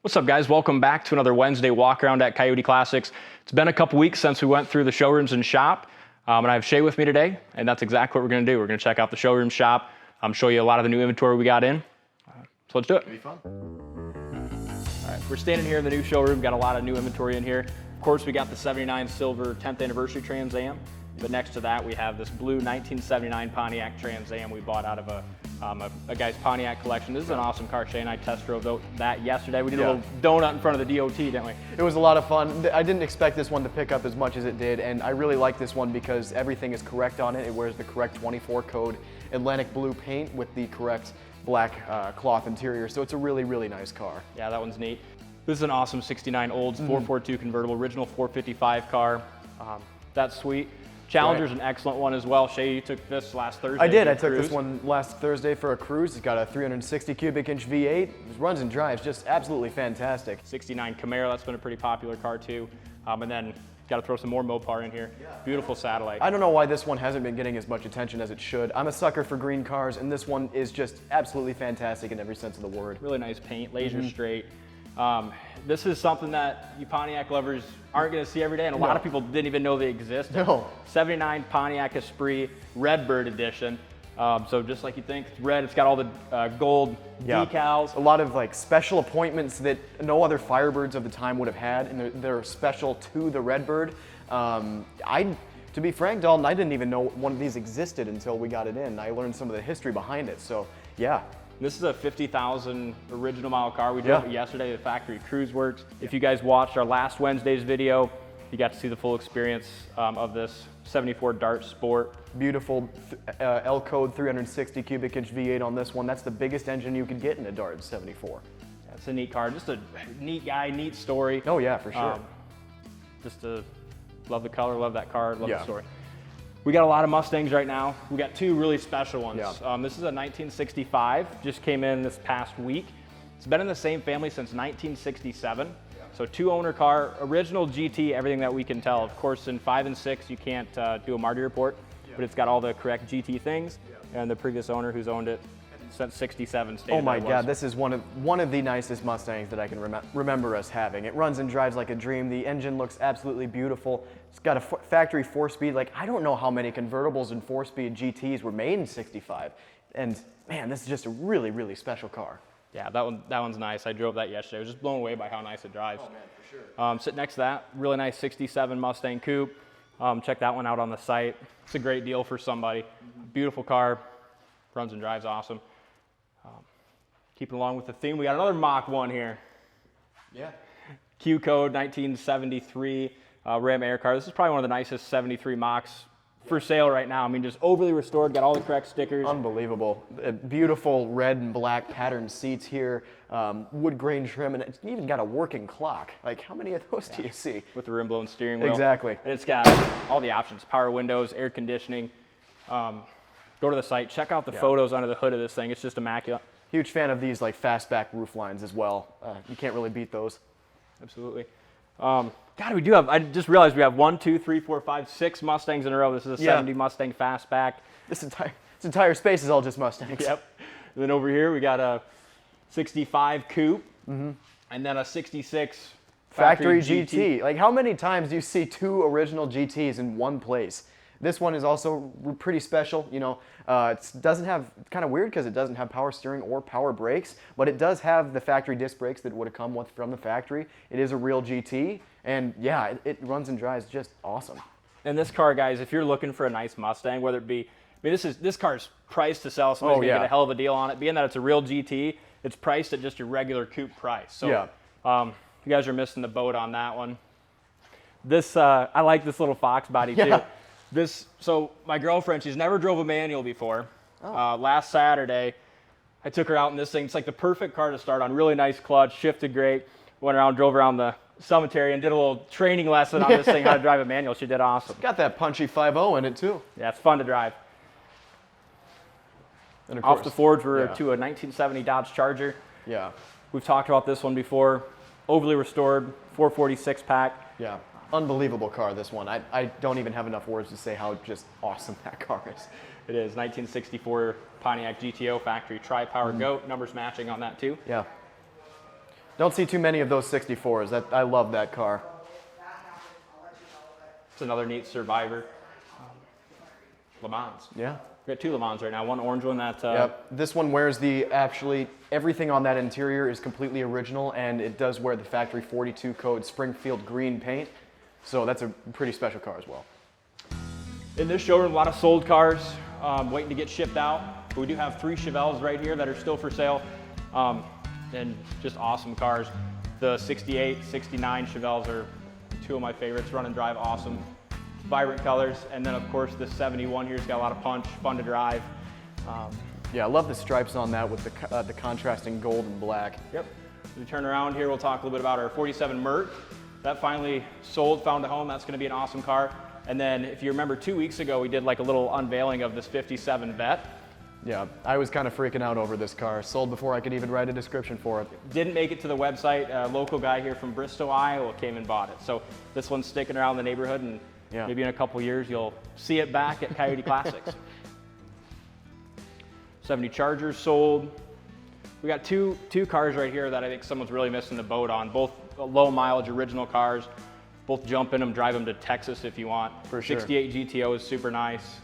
What's up, guys? Welcome back to another Wednesday walk around at Coyote Classics. It's been a couple weeks since we went through the showrooms and shop, and I have Shay with me today, and that's exactly what we're going to do. We're going to check out the showroom shop, show you a lot of the new inventory we got in. So let's do it. It'll be fun. All right, we're standing here in the new showroom. Got a lot of new inventory in here. Of course, we got the '79 silver 10th anniversary Trans Am, but next to that we have this blue 1979 Pontiac Trans Am we bought out of a guy's Pontiac collection. This is an awesome car. Shay and I test drove that yesterday. We did a little donut in front of the DOT, didn't we? It was a lot of fun. I didn't expect this one to pick up as much as it did, and I really like this one because everything is correct on it. It wears the correct 24 code Atlantic blue paint with the correct black cloth interior, so it's a really, really nice car. Yeah, that one's neat. This is an awesome 69 Olds 442 convertible, original 455 car. That's sweet. Challenger's an excellent one as well. Shay, you took this last Thursday. I did. I took this one last Thursday for a cruise. It's got a 360 cubic inch V8. It runs and drives just absolutely fantastic. 69 Camaro, that's been a pretty popular car too. And then got to throw some more Mopar in here. Beautiful satellite. I don't know why this one hasn't been getting as much attention as it should. I'm a sucker for green cars, and this one is just absolutely fantastic in every sense of the word. Really nice paint, laser straight. This is something that you Pontiac lovers aren't going to see every day, and a lot of people didn't even know they existed. No. 79 Pontiac Esprit Redbird Edition. So just like you think, it's red. It's got all the gold decals. A lot of like special appointments that no other Firebirds of the time would have had, and they're special to the Redbird. To be frank, Dalton, I didn't even know one of these existed until we got it in. I learned some of the history behind it, so yeah. This is a 50,000 original model car. We drove it yesterday, the factory cruise works. If you guys watched our last Wednesday's video, you got to see the full experience of this 74 Dart Sport. Beautiful L-code 360 cubic inch V8 on this one. That's the biggest engine you could get in a Dart 74. That's a neat car, just a neat guy, neat story. Oh yeah, for sure. Love the color, love that car, love the story. We got a lot of Mustangs right now. We got two really special ones. This is a 1965, just came in this past week. It's been in the same family since 1967. So two owner car, original GT, everything that we can tell. Of course, in 5 and 6, you can't do a Marty report, but it's got all the correct GT things. And the previous owner who's owned it since 67 stated. Oh my God, this is one of the nicest Mustangs that I can remember us having. It runs and drives like a dream. The engine looks absolutely beautiful. It's got a factory 4-speed. Like, I don't know how many convertibles and 4-speed GTs were made in '65. And man, this is just a really, really special car. Yeah, that one's nice. I drove that yesterday. I was just blown away by how nice it drives. Oh man, for sure. Sitting next to that, really nice 67 Mustang Coupe. Check that one out on the site. It's a great deal for somebody. Beautiful car, runs and drives awesome. Keeping along with the theme, we got another Mach 1 here. Yeah. Q code 1973 Ram Air car. This is probably one of the nicest 73 Machs for sale right now. I mean, just overly restored, got all the correct stickers. Unbelievable. Beautiful red and black patterned seats here, wood grain trim, and it's even got a working clock. Like, how many of those do you see? With the rim blown steering wheel. Exactly. And it's got all the options, power windows, air conditioning. Go to the site, check out the photos under the hood of this thing. It's just immaculate. Huge fan of these like fastback roof lines as well. You can't really beat those. Absolutely. God, I just realized we have 1, 2, 3, 4, 5, 6 Mustangs in a row. This is a 70 Mustang fastback. This entire space is all just Mustangs. Yep. And then over here we got a 65 Coupe and then a 66 Factory GT. Like, how many times do you see two original GTs in one place? This one is also pretty special. You know, it doesn't have, kind of weird because it doesn't have power steering or power brakes, but it does have the factory disc brakes that would have come from the factory. It is a real GT, and yeah, it runs and drives just awesome. And this car, guys, if you're looking for a nice Mustang, whether it be, I mean, this car's priced to sell. Somebody's gonna get a hell of a deal on it. Being that it's a real GT, it's priced at just your regular coupe price. So, you guys are missing the boat on that one. This, I like this little Fox body too. So my girlfriend, she's never drove a manual before. Last Saturday, I took her out in this thing. It's like the perfect car to start on. Really nice clutch, shifted great. Went around, drove around the cemetery and did a little training lesson on this thing, how to drive a manual. She did awesome. Got that punchy 5.0 in it too. Yeah, it's fun to drive. And of course, off the forge, we're to a 1970 Dodge Charger. Yeah. We've talked about this one before. Overly restored, 446 pack. Yeah. Unbelievable car, this one. I don't even have enough words to say how just awesome that car is. It is 1964 Pontiac GTO factory tri-power goat. Numbers matching on that too. Yeah. Don't see too many of those 64s. I love that car. It's another neat Survivor. Le Mans. Yeah. We got two Le Mans right now. One orange one that. Yep. This one wears everything on that interior is completely original, and it does wear the factory 42 code Springfield green paint. So that's a pretty special car as well. In this showroom, a lot of sold cars waiting to get shipped out. But we do have 3 Chevelles right here that are still for sale, and just awesome cars. The 68, 69 Chevelles are 2 of my favorites. Run and drive, awesome. Vibrant colors, and then of course the 71 here's got a lot of punch, fun to drive. Yeah, I love the stripes on that with the contrasting gold and black. Yep. As we turn around here, we'll talk a little bit about our 47 Mert. That finally sold, found a home. That's going to be an awesome car. And then if you remember 2 weeks ago, we did like a little unveiling of this 57 Vet. Yeah, I was kind of freaking out over this car. Sold before I could even write a description for it. Didn't make it to the website. A local guy here from Bristow, Iowa came and bought it. So this one's sticking around the neighborhood, and maybe in a couple years you'll see it back at Coyote Classics. 70 Chargers sold. We got two cars right here that I think someone's really missing the boat on. Both low mileage original cars. Both jump in them, drive them to Texas if you want. For sure. 68 GTO is super nice.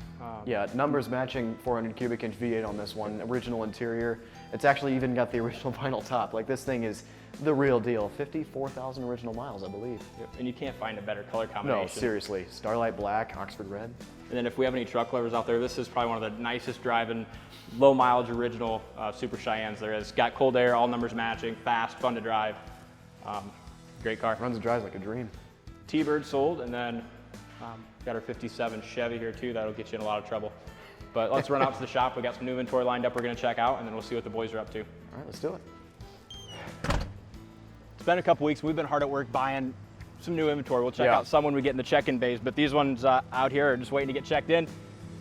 Yeah, numbers matching 400 cubic inch V8 on this one. Original interior. It's actually even got the original vinyl top. Like, this thing is the real deal. 54,000 original miles, I believe. Yep. And you can't find a better color combination. No, seriously. Starlight black, Oxford red. And then if we have any truck lovers out there, this is probably one of the nicest driving, low mileage original Super Cheyennes there is. Got cold air, all numbers matching, fast, fun to drive. Great car. Runs and drives like a dream. T-Bird sold, and then got our 57 Chevy here too. That'll get you in a lot of trouble. But let's run out to the shop. We got some new inventory lined up we're gonna check out, and then we'll see what the boys are up to. All right, let's do it. It's been a couple weeks. We've been hard at work buying some new inventory. We'll check out some when we get in the check-in bays, but these ones out here are just waiting to get checked in.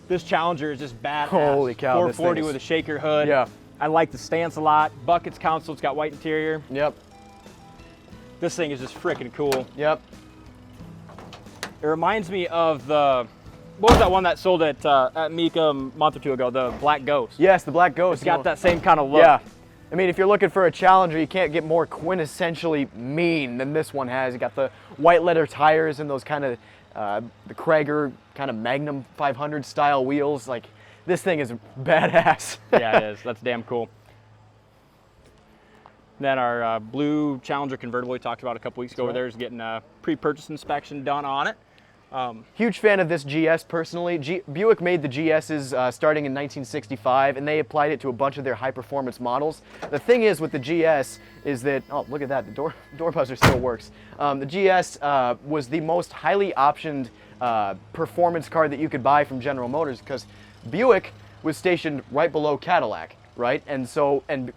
This Challenger is just badass. Holy cow, 440 with a shaker hood. Yeah. I like the stance a lot. Buckets console, it's got white interior. Yep. This thing is just freaking cool. Yep. It reminds me of what was that one that sold at Mika a month or two ago, the Black Ghost? Yes, the Black Ghost. It's got that same kind of look. Yeah. I mean, if you're looking for a Challenger, you can't get more quintessentially mean than this one has. You got the white leather tires and those kind of, the Krager kind of Magnum 500 style wheels. Like, this thing is badass. Yeah, it is. That's damn cool. Then our blue Challenger convertible we talked about a couple weeks ago over there is getting a pre-purchase inspection done on it. Huge fan of this GS personally. Buick made the GSs starting in 1965, and they applied it to a bunch of their high-performance models. The thing is with the GS is that, oh, look at that, the door buzzer still works. The GS was the most highly optioned performance car that you could buy from General Motors, because Buick was stationed right below Cadillac, right? And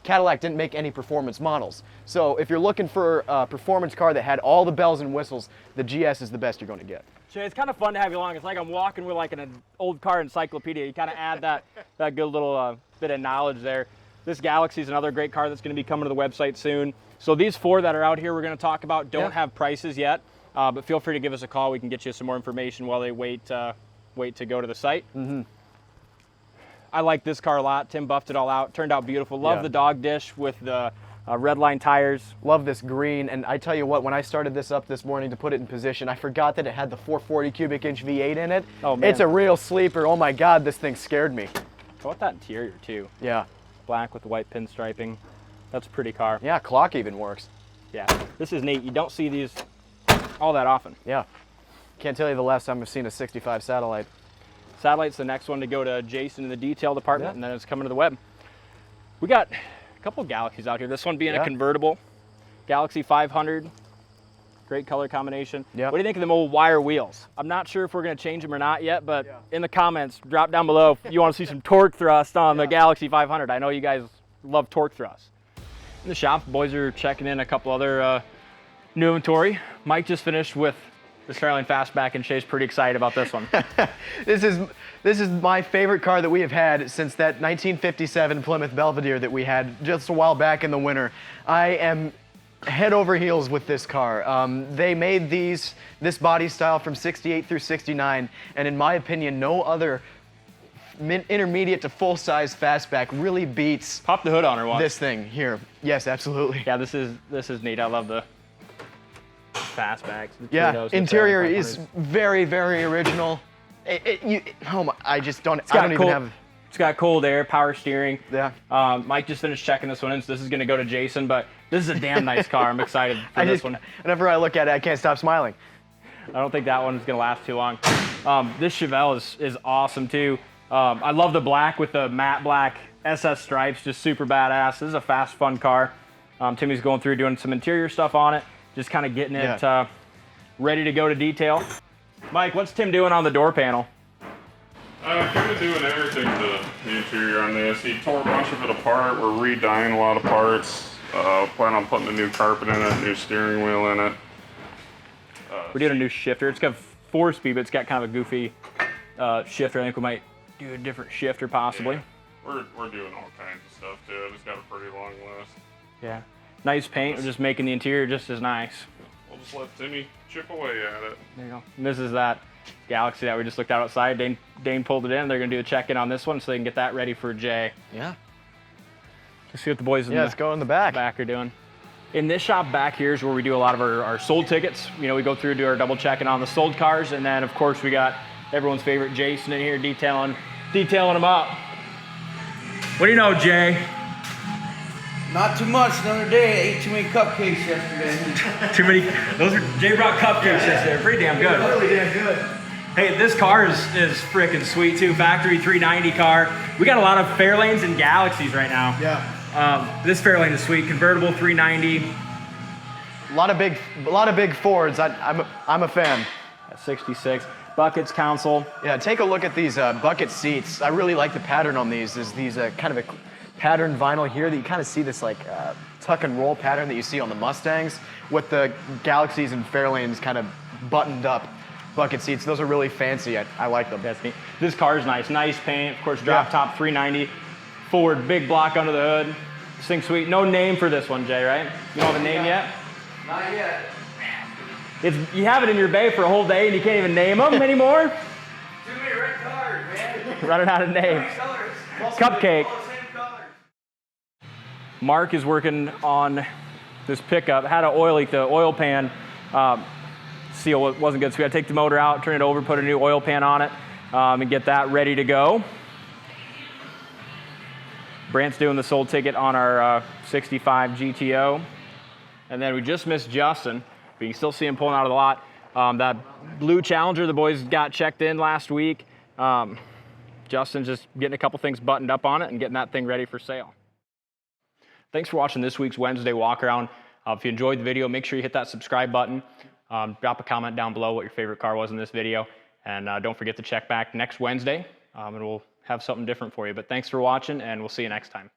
Cadillac didn't make any performance models. So if you're looking for a performance car that had all the bells and whistles, the GS is the best you're going to get. Jay, it's kind of fun to have you along. It's like I'm walking with like an old car encyclopedia. You kind of add that good little bit of knowledge there. This Galaxy is another great car that's going to be coming to the website soon. So these 4 that are out here we're going to talk about don't have prices yet, but feel free to give us a call. We can get you some more information while they wait to go to the site. Mm-hmm. I like this car a lot. Tim buffed it all out. Turned out beautiful. Love the dog dish with the red line tires. Love this green, and I tell you what, when I started this up this morning to put it in position, I forgot that it had the 440 cubic inch V8 in it. Oh man. It's a real sleeper. Oh my God, this thing scared me. I want that interior too. Yeah. Black with the white pinstriping. That's a pretty car. Yeah, clock even works. Yeah, this is neat. You don't see these all that often. Yeah. Can't tell you the last time I've seen a 65 Satellite. Satellite's the next one to go to Jason in the detail department, and then it's coming to the web. We got a couple of Galaxies out here. This one being a convertible. Galaxy 500. Great color combination. What do you think of them old wire wheels? I'm not sure if we're going to change them or not yet, but in the comments, drop down below if you want to see some torque thrust on the Galaxy 500. I know you guys love torque thrust. In the shop, boys are checking in a couple other new inventory. Mike just finished with the Starline Fastback, and Shay's pretty excited about this one. This is my favorite car that we have had since that 1957 Plymouth Belvedere that we had just a while back in the winter. I am head over heels with this car. They made this body style from 68 through 69, and in my opinion, no other intermediate to full-size fastback really beats Pop the hood on her once. this thing here. Yes, absolutely. Yeah, this is neat. I love the fastbacks. Yeah, interior is very, very original. I don't even have. It's got cold air, power steering. Yeah. Mike just finished checking this one in, so this is going to go to Jason, but this is a damn nice car. I'm excited for this one. Whenever I look at it, I can't stop smiling. I don't think that one's going to last too long. This Chevelle is awesome, too. I love the black with the matte black SS stripes, just super badass. This is a fast, fun car. Timmy's going through doing some interior stuff on it, just kind of getting it ready to go to detail. Mike, what's Tim doing on the door panel? Kind of doing everything to the interior on this. He tore a bunch of it apart. We're redying a lot of parts. Plan on putting a new carpet in it, new steering wheel in it. We're doing a new shifter. It's got 4-speed, but it's got kind of a goofy shifter. I think we might do a different shifter possibly. Yeah, we're doing all kinds of stuff too. It's got a pretty long list. Yeah. Nice paint. We're just making the interior just as nice. We'll just let Timmy chip away at it. There you go. And this is that Galaxy that we just looked out outside. Dane pulled it in. They're going to do a check-in on this one so they can get that ready for Jay. Yeah. Let's see what the boys in let's go in the back are doing. In this shop back here is where we do a lot of our sold tickets. You know, we go through and do our double checking on the sold cars, and then of course we got everyone's favorite Jason in here detailing them up. What do you know, Jay? Not too much. Another day. I ate too many cupcakes yesterday. Too many. Jay brought cupcakes yesterday. Pretty damn good. Really damn good. Hey, this car is freaking sweet too. Factory 390 car. We got a lot of Fairlanes and Galaxies right now. Yeah. This Fairlane is sweet. Convertible 390. A lot of big Fords. I'm a fan. 66 buckets console. Yeah, take a look at these bucket seats. I really like the pattern on these. Is these kind of a patterned vinyl here that you kind of see this like tuck and roll pattern that you see on the Mustangs with the Galaxies and Fairlanes kind of buttoned up bucket seats. Those are really fancy. I like them. That's neat. This car is nice. Nice paint. Of course, drop top 390. Ford, big block under the hood. This thing's sweet. No name for this one, Jay, right? You don't have a name yet? Not yet. You have it in your bay for a whole day and you can't even name them anymore? Too many red colors, man. Running out of names. Colors. Cupcake. All the same colors. Mark is working on this pickup. Had an oil leak. The oil pan seal wasn't good, so we got to take the motor out, turn it over, put a new oil pan on it, and get that ready to go. Brant's doing the sold ticket on our 65 GTO. And then we just missed Justin, but you can still see him pulling out of the lot. That blue Challenger the boys got checked in last week. Justin's just getting a couple things buttoned up on it and getting that thing ready for sale. Thanks for watching this week's Wednesday walk around. If you enjoyed the video, make sure you hit that subscribe button. Drop a comment down below what your favorite car was in this video. And don't forget to check back next Wednesday, and we'll have something different for you. But thanks for watching, and we'll see you next time.